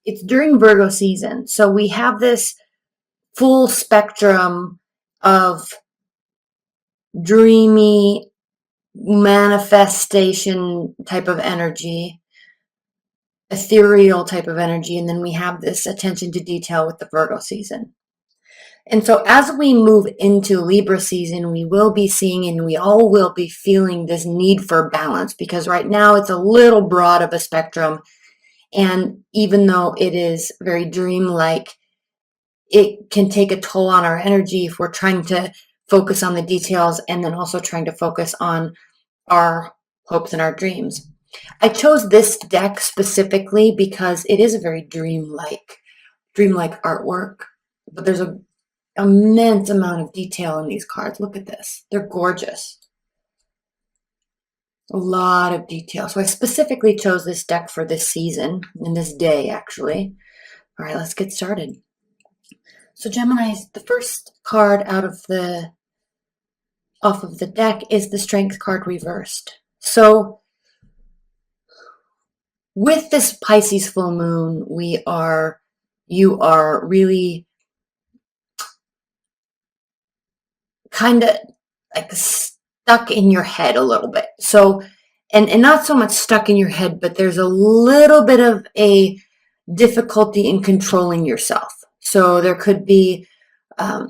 it's during Virgo season. So we have this full spectrum of dreamy manifestation type of energy, ethereal type of energy, and then we have this attention to detail with the Virgo season. And so as we move into Libra season, we will be seeing and we all will be feeling this need for balance, because right now it's a little broad of a spectrum. And even though it is very dreamlike, it can take a toll on our energy if we're trying to focus on the details and then also trying to focus on our hopes and our dreams. I chose this deck specifically because it is a very dreamlike artwork, but there's an immense amount of detail in these cards. Look at this. They're gorgeous. A lot of detail. So I specifically chose this deck for this season, and this day, actually. All right, let's get started. So Geminis, the first card off of the deck is the Strength card reversed. So with this Pisces full moon, you are really kind of like stuck in your head a little bit. So, and not so much stuck in your head, but there's a little bit of a difficulty in controlling yourself. So there could be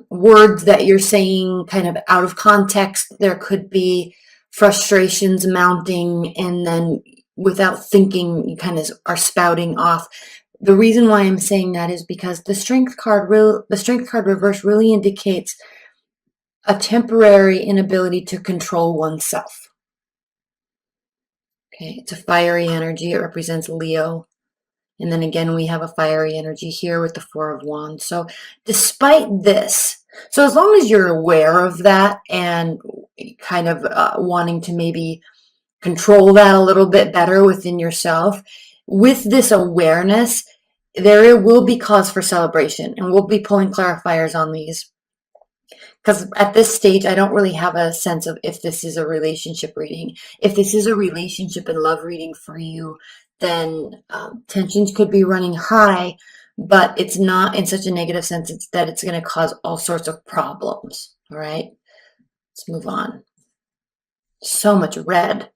words that you're saying kind of out of context. There could be frustrations mounting, and then without thinking, you kind of are spouting off. The reason why I'm saying that is because the Strength card reverse really indicates a temporary inability to control oneself. Okay, it's a fiery energy. It represents Leo. And then again, we have a fiery energy here with the Four of Wands. So despite this, so as long as you're aware of that and kind of wanting to maybe control that a little bit better within yourself, with this awareness, there will be cause for celebration. And we'll be pulling clarifiers on these, because at this stage, I don't really have a sense of if this is a relationship reading. If this is a relationship and love reading for you, then tensions could be running high, but it's not in such a negative sense that it's going to cause all sorts of problems. All right, let's move on. So much red.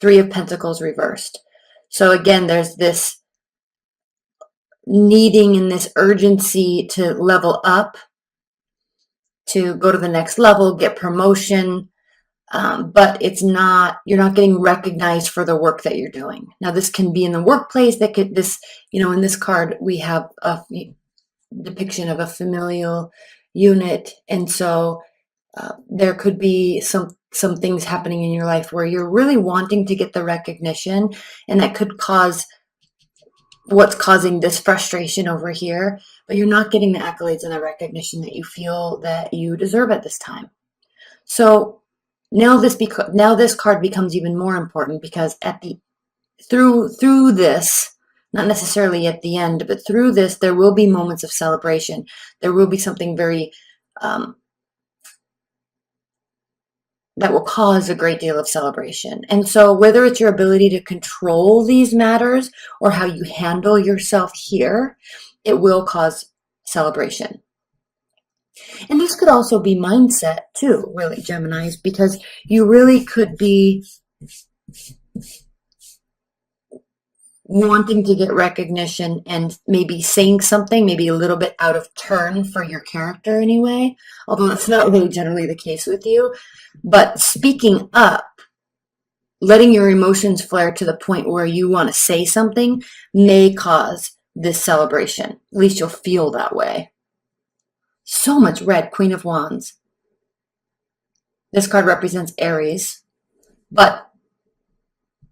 Three of Pentacles reversed. So again, there's this needing and this urgency to level up, to go to the next level, get promotion, but you're not getting recognized for the work that you're doing. Now, this can be in the workplace. In this card, we have a depiction of a familial unit. And so there could be some things happening in your life where you're really wanting to get the recognition, and that could cause what's causing this frustration over here, but you're not getting the accolades and the recognition that you feel that you deserve at this time. So now this card becomes even more important, because through this, not necessarily at the end, but through this, there will be moments of celebration. There will be something very that will cause a great deal of celebration. And so whether it's your ability to control these matters or how you handle yourself here, it will cause celebration. And this could also be mindset too, really, Geminis, because you really could be wanting to get recognition and maybe saying something maybe a little bit out of turn for your character anyway, although that's not really generally the case with you. But speaking up, letting your emotions flare to the point where you want to say something, may cause this celebration. At least you'll feel that way. So much red, Queen of Wands. This card represents Aries, but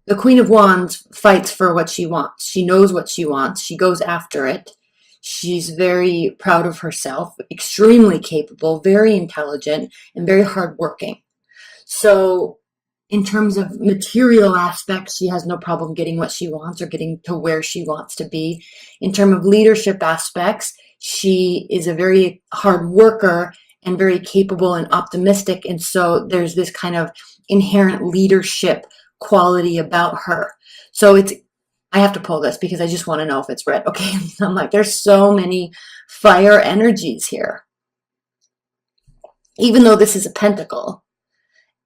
the Queen of Wands fights for what she wants. She knows what she wants. She goes after it. She's very proud of herself, extremely capable, very intelligent, and very hardworking. So in terms of material aspects, she has no problem getting what she wants or getting to where she wants to be. In terms of leadership aspects, she is a very hard worker and very capable and optimistic. And so there's this kind of inherent leadership quality about her. So it's I have to pull this because I just want to know if it's red. Okay, I'm like, there's so many fire energies here. Even though this is a pentacle,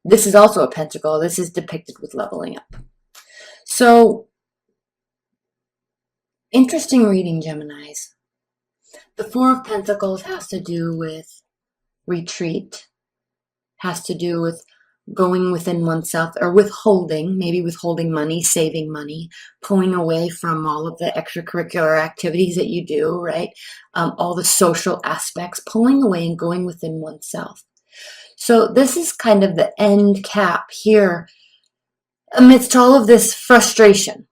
this is also a pentacle. This is depicted with leveling up. So, interesting reading, Geminis. The Four of Pentacles has to do with retreat, has to do with going within oneself or withholding, maybe withholding money, saving money, pulling away from all of the extracurricular activities that you do, right? All the social aspects, pulling away and going within oneself. So this is kind of the end cap here amidst all of this frustration.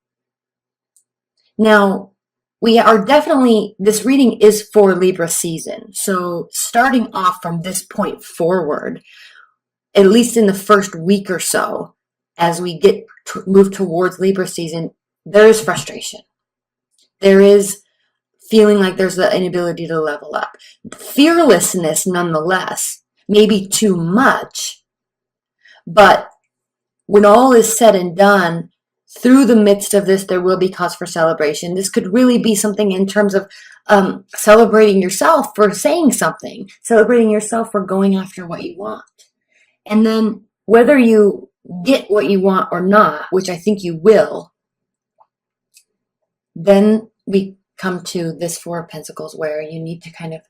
Now, we are definitely, this reading is for Libra season. So starting off from this point forward, at least in the first week or so, as we get move towards Libra season, there is frustration. There is feeling like there's the inability to level up. Fearlessness, nonetheless, maybe too much, but when all is said and done, through the midst of this, there will be cause for celebration. This could really be something in terms of celebrating yourself for saying something, celebrating yourself for going after what you want. And then whether you get what you want or not, which I think you will, then we come to this Four of Pentacles where you need to kind of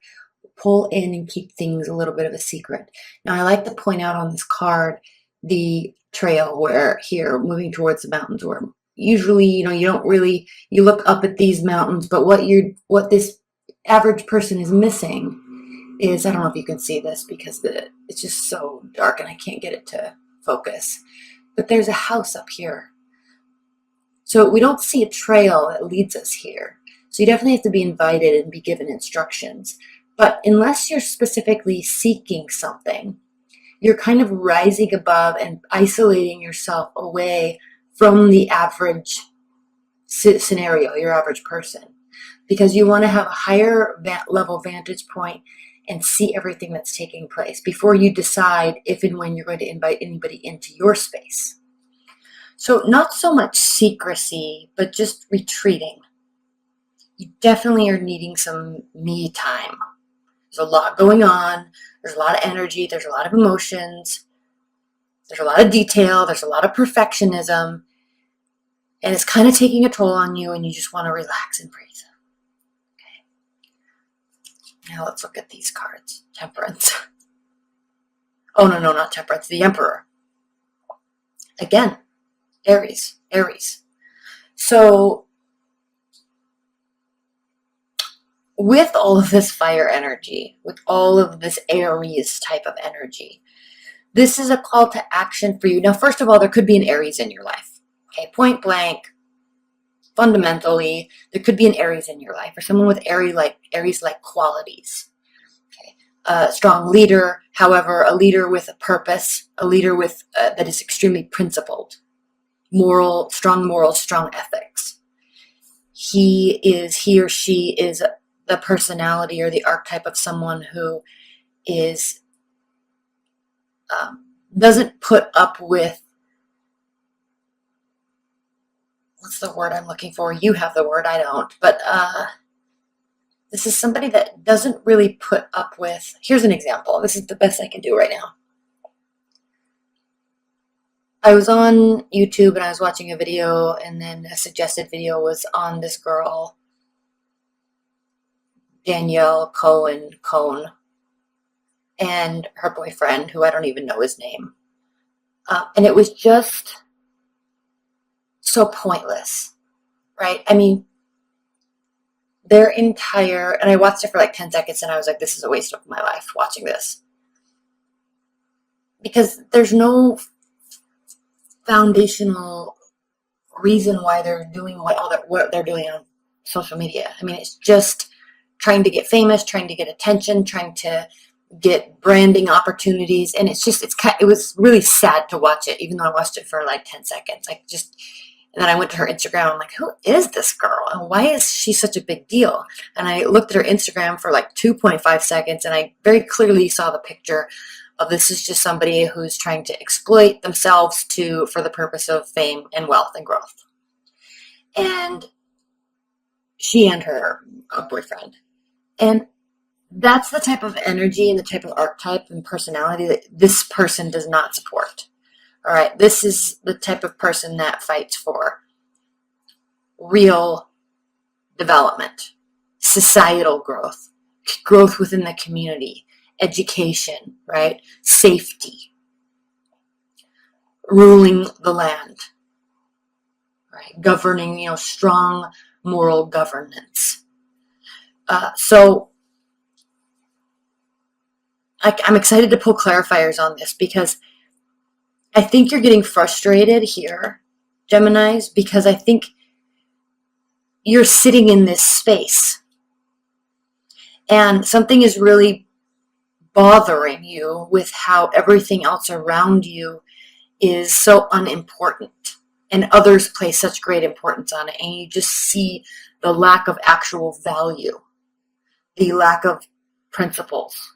pull in and keep things a little bit of a secret. Now, I like to point out on this card the trail where here, moving towards the mountains, where usually, you don't really, you look up at these mountains, but what this average person is missing is, I don't know if you can see this because it's just so dark and I can't get it to focus, but there's a house up here. So we don't see a trail that leads us here. So you definitely have to be invited and be given instructions. But unless you're specifically seeking something, you're kind of rising above and isolating yourself away from the average scenario, your average person, because you want to have a higher level vantage point and see everything that's taking place before you decide if and when you're going to invite anybody into your space. So not so much secrecy, but just retreating. You definitely are needing some me time. There's a lot going on. There's a lot of energy. There's a lot of emotions. There's a lot of detail. There's a lot of perfectionism. And it's kind of taking a toll on you, and you just want to relax and breathe. Okay. Now let's look at these cards. Temperance. Oh, no, not Temperance. The Emperor. Again, Aries. So with all of this fire energy, with all of this Aries type of energy, this is a call to action for you. Now, first of all, there could be an Aries in your life. Okay, point blank, fundamentally, there could be an Aries in your life, or someone with Aries-like qualities. Okay, a strong leader, however, a leader with a purpose, a leader with that is extremely principled, strong morals, strong ethics. He or she is the personality or the archetype of someone who is doesn't put up with, what's the word I'm looking for? You have the word, I don't. But this is somebody that doesn't really put up with, here's an example. This is the best I can do right now. I was on YouTube and I was watching a video, and then a suggested video was on this girl, Danielle Cohn, and her boyfriend, who I don't even know his name. And it was just so pointless, right? I mean, their entire, and I watched it for like 10 seconds and I was like, this is a waste of my life watching this. Because there's no foundational reason why they're doing what they're doing on social media. I mean, it's just trying to get famous, trying to get attention, trying to get branding opportunities, and it was really sad to watch it, even though I watched it for like 10 seconds. And then I went to her Instagram. I'm like, who is this girl? And why is she such a big deal? And I looked at her Instagram for like 2.5 seconds, and I very clearly saw the picture of, this is just somebody who's trying to exploit themselves for the purpose of fame and wealth and growth. and she and her boyfriend. And that's the type of energy and the type of archetype and personality that this person does not support. All right, this is the type of person that fights for real development, societal growth, growth within the community, education, right? Safety, ruling the land, right? Governing, strong moral governance. So I'm excited to pull clarifiers on this because I think you're getting frustrated here, Geminis, because I think you're sitting in this space and something is really bothering you with how everything else around you is so unimportant and others place such great importance on it, and you just see the lack of actual value, the lack of principles,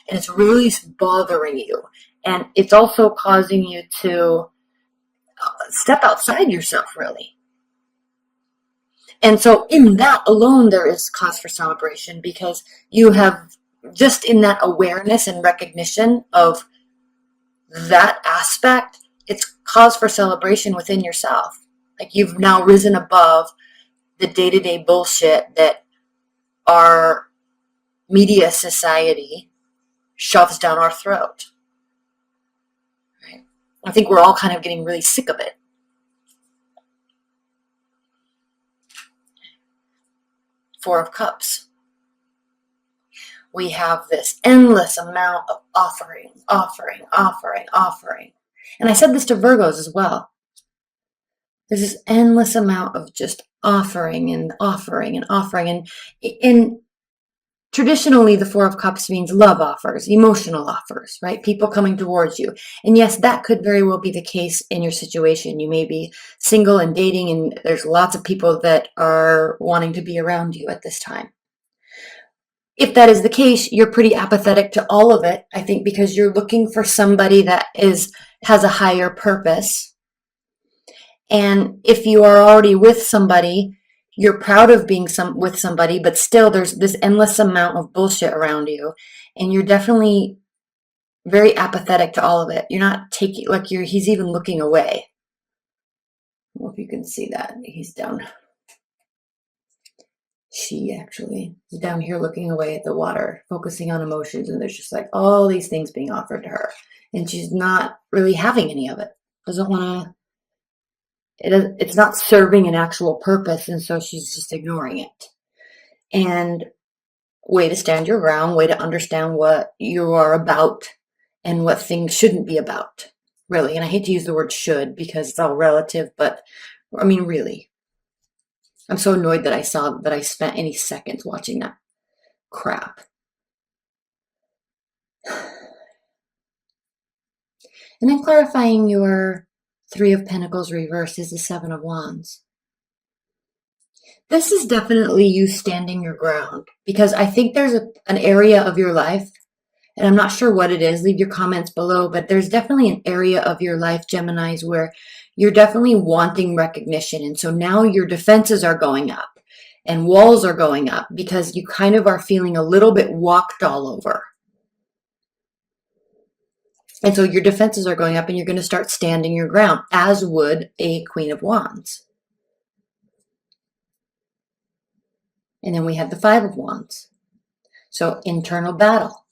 and it's really bothering you, and it's also causing you to step outside yourself, really. And so in that alone there is cause for celebration, because you have, just in that awareness and recognition of that aspect, it's cause for celebration within yourself. Like, you've now risen above the day-to-day bullshit that our media society shoves down our throat. Right? I think we're all kind of getting really sick of it. Four of Cups. We have this endless amount of offering. And I said this to Virgos as well. There's this endless amount of just offering. And traditionally, the Four of Cups means love offers, emotional offers, right? People coming towards you. And yes, that could very well be the case in your situation. You may be single and dating, and there's lots of people that are wanting to be around you at this time. If that is the case, you're pretty apathetic to all of it, I think, because you're looking for somebody that has a higher purpose. And if you are already with somebody, you're proud of being with somebody, but still there's this endless amount of bullshit around you, and you're definitely very apathetic to all of it. You're not taking, he's even looking away. I don't know if you can see that. He's down. She actually is down here looking away at the water, focusing on emotions, and there's just like all these things being offered to her, and she's not really having any of it. Doesn't want to. It's not serving an actual purpose, and so she's just ignoring it. And way to stand your ground, way to understand what you are about and what things shouldn't be about, really. And I hate to use the word should because it's all relative, but I mean, really. I'm so annoyed that I spent any seconds watching that crap. And then clarifying your Three of Pentacles reverse is the Seven of Wands. This is definitely you standing your ground, because I think there's an area of your life, and I'm not sure what it is, leave your comments below, but there's definitely an area of your life, Geminis, where you're definitely wanting recognition. And so now your defenses are going up and walls are going up because you kind of are feeling a little bit walked all over. And so your defenses are going up and you're going to start standing your ground, as would a Queen of Wands. And then we have the Five of Wands. So internal battle.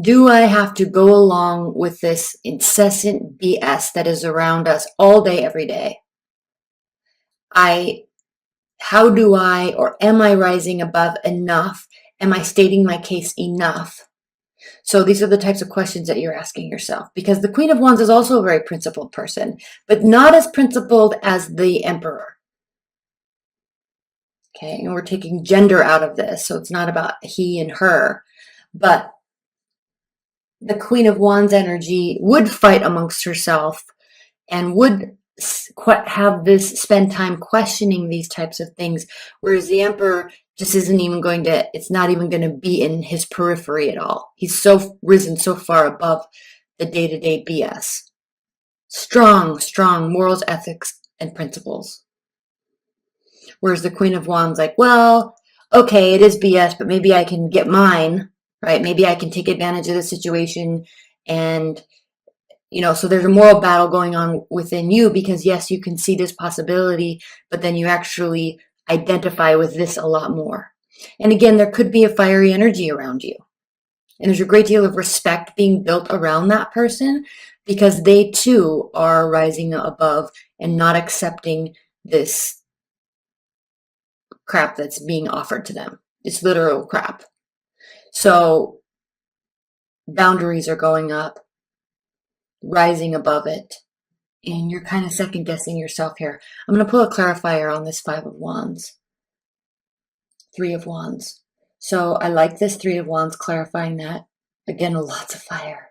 Do I have to go along with this incessant BS that is around us all day, every day? How do I, or am I rising above enough? Am I stating my case enough? So these are the types of questions that you're asking yourself, because the Queen of Wands is also a very principled person, but not as principled as the Emperor. Okay, and we're taking gender out of this, so it's not about he and her, but the Queen of Wands energy would fight amongst herself and would spend time questioning these types of things, whereas the Emperor just isn't even going to, it's not even going to be in his periphery at all. He's so risen so far above the day-to-day BS. strong morals, ethics, and principles. Whereas the Queen of Wands, like, well, okay, it is BS, but maybe I can get mine, right? Maybe I can take advantage of the situation. And, so there's a moral battle going on within you because, yes, you can see this possibility, but then you actually identify with this a lot more. And again, there could be a fiery energy around you. And there's a great deal of respect being built around that person because they too are rising above and not accepting this crap that's being offered to them. It's literal crap. So boundaries are going up, rising above it, and you're kind of second guessing yourself here. I'm going to pull a clarifier on this Five of Wands, Three of Wands. So I like this Three of Wands clarifying that. Again, lots of fire.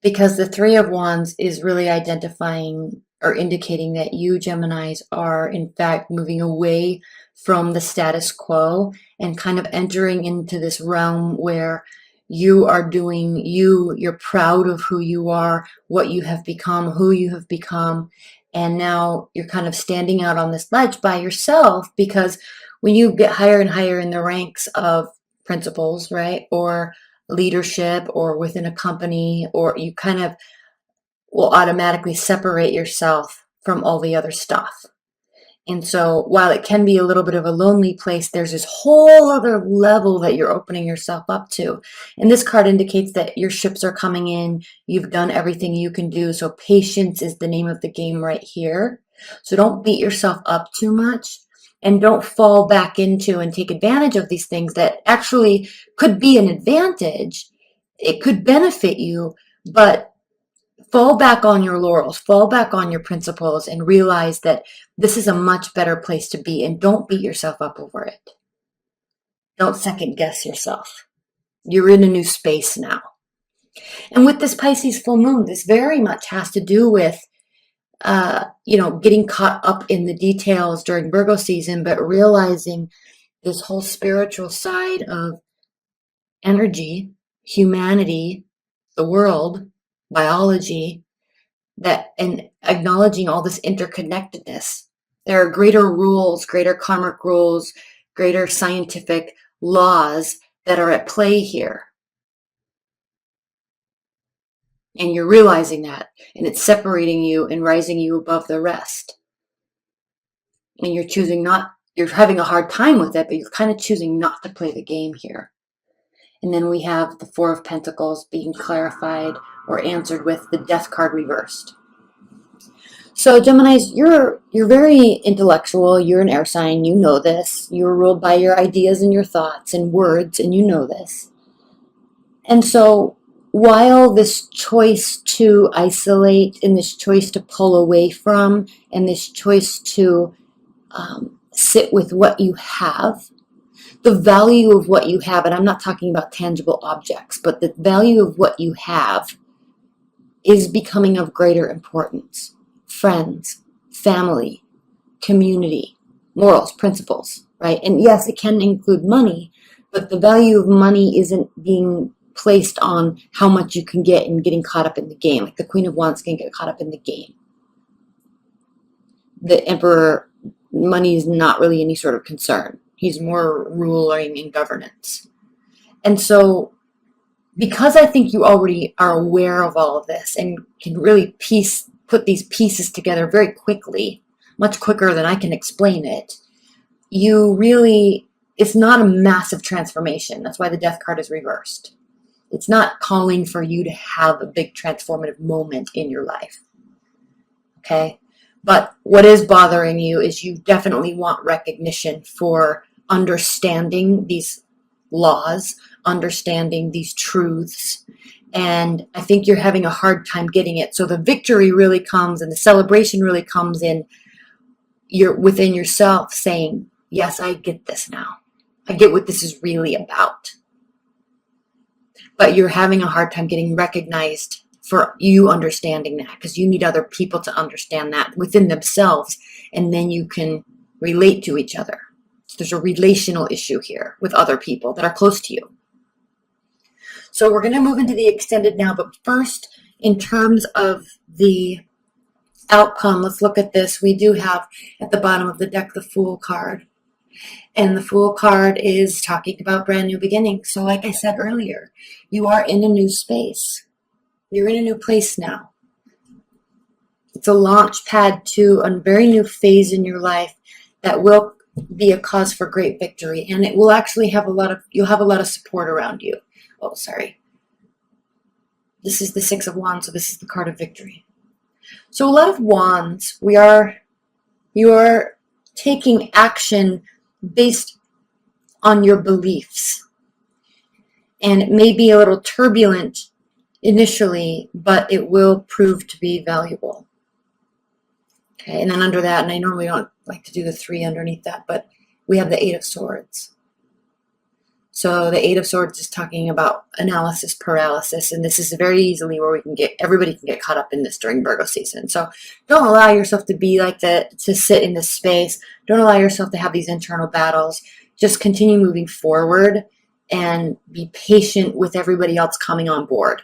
Because the Three of Wands is really identifying or indicating that you, Geminis, are in fact moving away from the status quo and kind of entering into this realm where you are doing you, you're proud of who you are, what you have become, who you have become, and now you're kind of standing out on this ledge by yourself because when you get higher and higher in the ranks of principles, right, or leadership or within a company, or you kind of will automatically separate yourself from all the other stuff. And so while it can be a little bit of a lonely place, there's this whole other level that you're opening yourself up to. And this card indicates that your ships are coming in. You've done everything you can do. So patience is the name of the game right here. So don't beat yourself up too much. And don't fall back into and take advantage of these things that actually could be an advantage. It could benefit you, but fall back on your laurels, fall back on your principles, and realize that this is a much better place to be, and don't beat yourself up over it. Don't second guess yourself. You're in a new space now. And with this Pisces full moon, this very much has to do with getting caught up in the details during Virgo season, but realizing this whole spiritual side of energy, humanity, the world, biology, and acknowledging all this interconnectedness. There are greater rules, greater karmic rules, greater scientific laws that are at play here. And you're realizing that, and it's separating you and rising you above the rest. And you're having a hard time with it, but you're kind of choosing not to play the game here. And then we have the Four of Pentacles being clarified or answered with the Death card reversed. So Geminis, you're very intellectual. You're an air sign. You know this. You're ruled by your ideas and your thoughts and words, and you know this. And so while this choice to isolate and this choice to pull away from and this choice to sit with what you have, the value of what you have, and I'm not talking about tangible objects, but the value of what you have is becoming of greater importance. Friends, family, community, morals, principles, right? And yes, it can include money, but the value of money isn't being placed on how much you can get and getting caught up in the game. Like the Queen of Wands can get caught up in the game. The Emperor, money is not really any sort of concern. He's more ruling and governance. And so because I think you already are aware of all of this and can really put these pieces together very quickly, much quicker than I can explain it, it's not a massive transformation. That's why the Death card is reversed. It's not calling for you to have a big transformative moment in your life. Okay? But what is bothering you is you definitely want recognition for understanding these laws, understanding these truths, and I think you're having a hard time getting it. So the victory really comes and the celebration really comes in you're within yourself saying, yes, I get this now. I get what this is really about. But you're having a hard time getting recognized for you understanding that because you need other people to understand that within themselves, and then you can relate to each other. So there's a relational issue here with other people that are close to you. So we're going to move into the extended now, but first, in terms of the outcome, let's look at this. We do have at the bottom of the deck the Fool card. And the Fool card is talking about brand new beginnings. So like I said earlier, you are in a new space. You're in a new place now. It's a launch pad to a very new phase in your life that will be a cause for great victory. And it will actually have you'll have a lot of support around you. Oh, sorry. This is the Six of Wands, so this is the card of victory. So a lot of wands, you are taking action based on your beliefs. And it may be a little turbulent initially, but it will prove to be valuable. Okay, and then under that, and I normally don't like to do the 3 underneath that, but we have the 8 of Swords. So the 8 of Swords is talking about analysis paralysis, and this is very easily where everybody can get caught up in this during Virgo season. So don't allow yourself to be like that, to sit in this space. Don't allow yourself to have these internal battles. Just continue moving forward and be patient with everybody else coming on board.